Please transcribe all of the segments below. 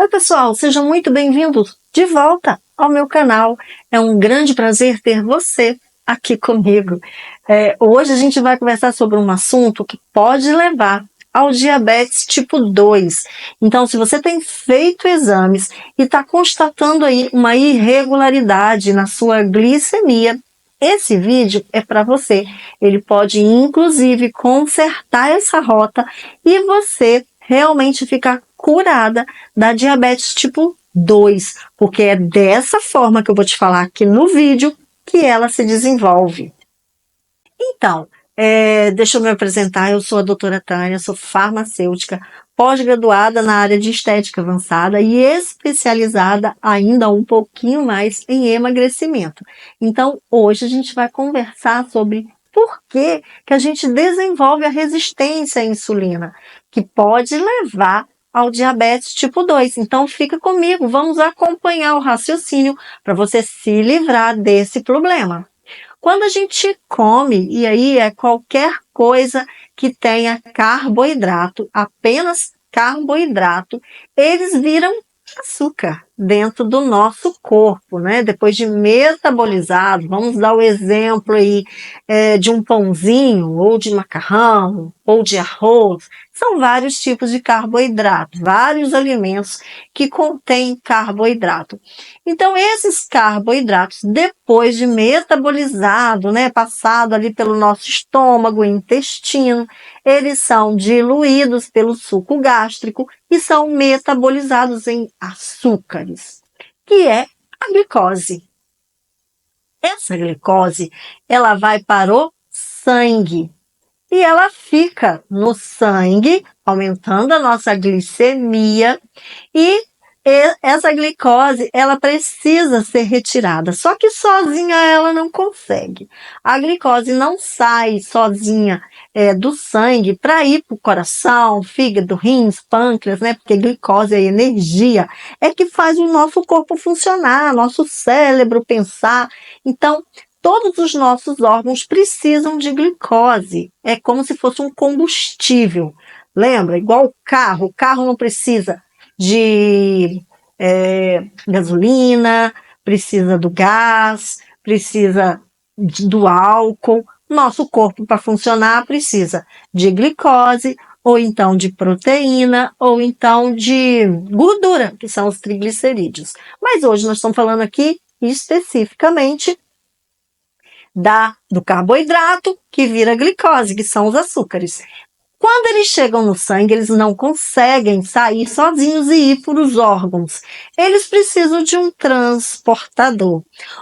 Oi pessoal, sejam muito bem-vindos de volta ao meu canal. É um grande prazer ter você aqui comigo. Hoje a gente vai conversar sobre um assunto que pode levar ao diabetes tipo 2. Então, se você tem feito exames e está constatando aí uma irregularidade na sua glicemia, esse vídeo é para você. Ele pode, inclusive, consertar essa rota e você realmente ficar curada da diabetes tipo 2, porque é dessa forma que eu vou te falar aqui no vídeo que ela se desenvolve. Então, deixa eu me apresentar, eu sou a doutora Tânia, sou farmacêutica, pós-graduada na área de estética avançada e especializada ainda um pouquinho mais em emagrecimento. Então, hoje a gente vai conversar sobre por que a gente desenvolve a resistência à insulina, que pode levar ao diabetes tipo 2. Então, fica comigo, vamos acompanhar o raciocínio para você se livrar desse problema. Quando a gente come, e aí é qualquer coisa que tenha carboidrato, apenas carboidrato, eles viram açúcar dentro do nosso corpo, né? Depois de metabolizado, vamos dar o exemplo aí de um pãozinho, ou de macarrão, ou de arroz. São vários tipos de carboidrato, vários alimentos que contêm carboidrato. Então, esses carboidratos, depois de metabolizado, né, passado ali pelo nosso estômago e intestino, eles são diluídos pelo suco gástrico e são metabolizados em açúcares, que é a glicose. Essa glicose, ela vai para o sangue e ela fica no sangue, aumentando a nossa glicemia e essa glicose, ela precisa ser retirada, só que sozinha ela não consegue. A glicose não sai sozinha do sangue para ir para o coração, fígado, rins, pâncreas, né? Porque glicose é energia, é que faz o nosso corpo funcionar, nosso cérebro pensar. Então, todos os nossos órgãos precisam de glicose, é como se fosse um combustível. Lembra? Igual o carro não precisa de gasolina, precisa do gás, precisa do álcool. Nosso corpo, para funcionar, precisa de glicose, ou então de proteína, ou então de gordura, que são os triglicerídeos. Mas hoje nós estamos falando aqui especificamente do carboidrato, que vira glicose, que são os açúcares. Quando eles chegam no sangue, eles não conseguem sair sozinhos e ir para os órgãos. Eles precisam de um transportador.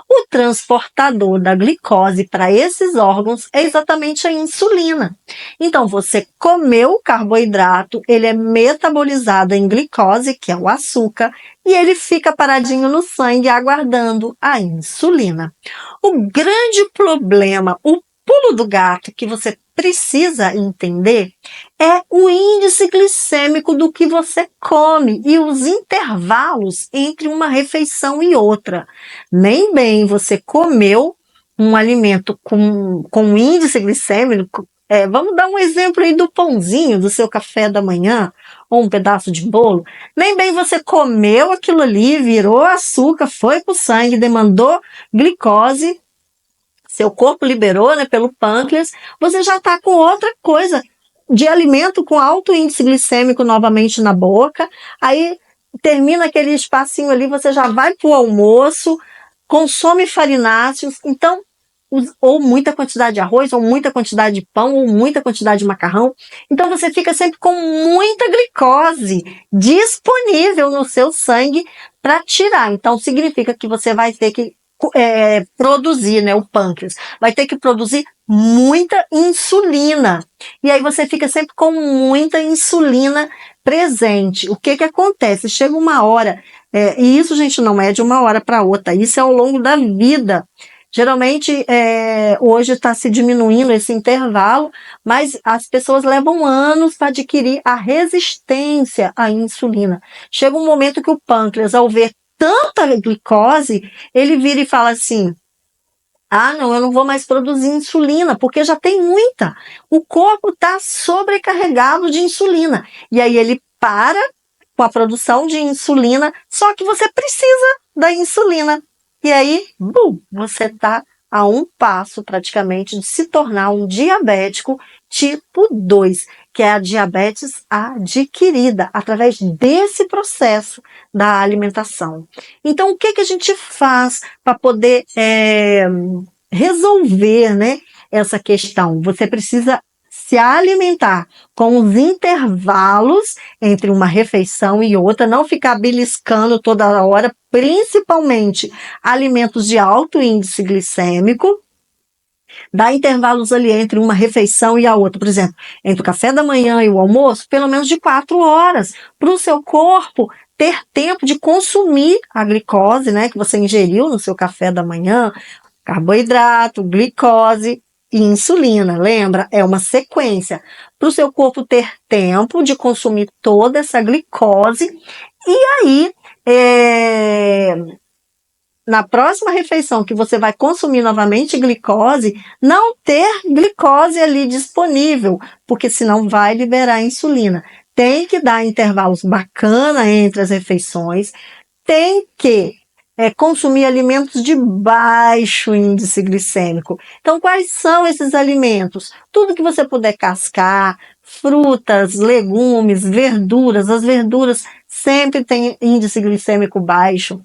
O transportador da glicose para esses órgãos é exatamente a insulina. Então, você comeu o carboidrato, ele é metabolizado em glicose, que é o açúcar, e ele fica paradinho no sangue aguardando a insulina. O grande problema, o pulo do gato que você precisa entender é o índice glicêmico do que você come e os intervalos entre uma refeição e outra. Nem bem você comeu um alimento com índice glicêmico, vamos dar um exemplo aí do pãozinho, do seu café da manhã, ou um pedaço de bolo. Nem bem você comeu aquilo ali, virou açúcar, foi para o sangue, demandou glicose, seu corpo liberou, né, pelo pâncreas, você já está com outra coisa de alimento com alto índice glicêmico novamente na boca, aí termina aquele espacinho ali, você já vai para o almoço, consome farináceos, então, ou muita quantidade de arroz, ou muita quantidade de pão, ou muita quantidade de macarrão, então você fica sempre com muita glicose disponível no seu sangue para tirar, então significa que você vai ter que produzir, né, o pâncreas, vai ter que produzir muita insulina, e aí você fica sempre com muita insulina presente. O que acontece? Chega uma hora, e isso, gente, não é de uma hora para outra, isso é ao longo da vida. Geralmente, hoje está se diminuindo esse intervalo, mas as pessoas levam anos para adquirir a resistência à insulina. Chega um momento que o pâncreas, ao ver tanta glicose, ele vira e fala assim: ah, não, eu não vou mais produzir insulina, porque já tem muita. O corpo está sobrecarregado de insulina. E aí ele para com a produção de insulina, só que você precisa da insulina. E aí, você está a um passo praticamente de se tornar um diabético tipo 2, que é a diabetes adquirida através desse processo da alimentação. Então, o que a gente faz para poder resolver, né, essa questão? Você precisa se alimentar com os intervalos entre uma refeição e outra, não ficar beliscando toda hora, principalmente alimentos de alto índice glicêmico. Dá intervalos ali entre uma refeição e a outra, por exemplo, entre o café da manhã e o almoço, pelo menos de 4 horas, para o seu corpo ter tempo de consumir a glicose, né, que você ingeriu no seu café da manhã, carboidrato, glicose e insulina, lembra? É uma sequência. Para o seu corpo ter tempo de consumir toda essa glicose e aí, na próxima refeição que você vai consumir novamente glicose, não ter glicose ali disponível, porque senão vai liberar insulina. Tem que dar intervalos bacana entre as refeições, tem que consumir alimentos de baixo índice glicêmico. Então, quais são esses alimentos? Tudo que você puder cascar, frutas, legumes, verduras. As verduras sempre têm índice glicêmico baixo.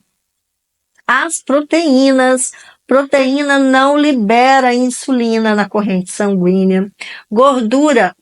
As proteína não libera insulina na corrente sanguínea. Gordura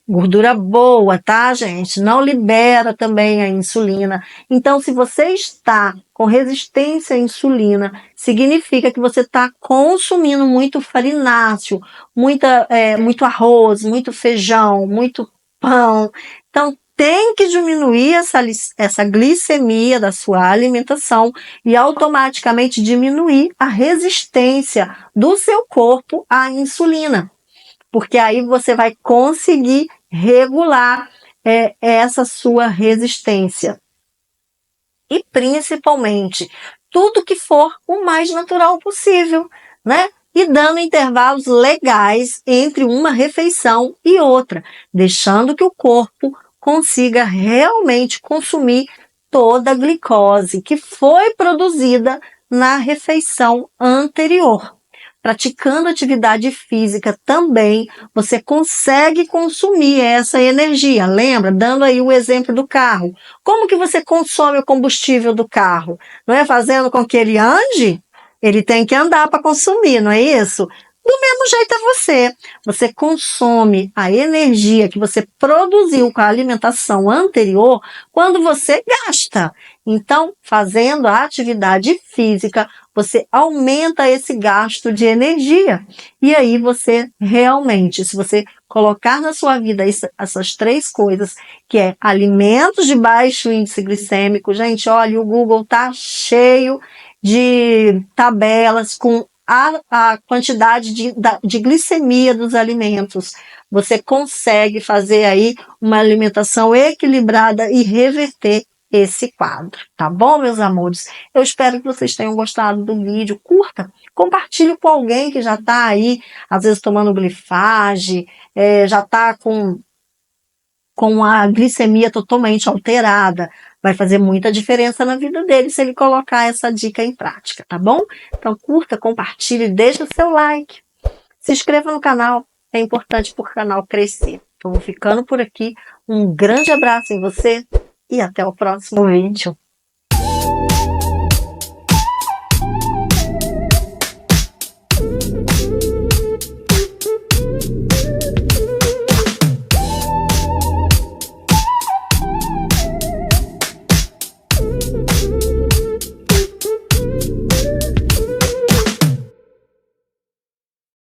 boa, tá, gente? Não libera também a insulina. Então, se você está com resistência à insulina, significa que você está consumindo muito farináceo, muito arroz, muito feijão, muito pão. Então, tem que diminuir essa glicemia da sua alimentação e automaticamente diminuir a resistência do seu corpo à insulina, porque aí você vai conseguir regular essa sua resistência. E principalmente, tudo que for o mais natural possível, né? E dando intervalos legais entre uma refeição e outra, deixando que o corpo consiga realmente consumir toda a glicose que foi produzida na refeição anterior. Praticando atividade física também, você consegue consumir essa energia. Lembra? Dando aí o exemplo do carro. Como que você consome o combustível do carro? Não é fazendo com que ele ande? Ele tem que andar para consumir, não é isso? Do mesmo jeito é você. Você consome a energia que você produziu com a alimentação anterior quando você gasta. Então, fazendo a atividade física, você aumenta esse gasto de energia. E aí você realmente, se você colocar na sua vida essas 3 coisas, que é alimentos de baixo índice glicêmico, gente, olha, o Google tá cheio de tabelas com a quantidade de glicemia dos alimentos. Você consegue fazer aí uma alimentação equilibrada e reverter esse quadro, tá bom, meus amores? Eu espero que vocês tenham gostado do vídeo. Curta, compartilhe com alguém que já está aí, às vezes tomando glifage, já está com a glicemia totalmente alterada. Vai fazer muita diferença na vida dele se ele colocar essa dica em prática, tá bom? Então curta, compartilhe, deixa o seu like. Se inscreva no canal, é importante para o canal crescer. Então vou ficando por aqui. Um grande abraço em você e até o próximo vídeo.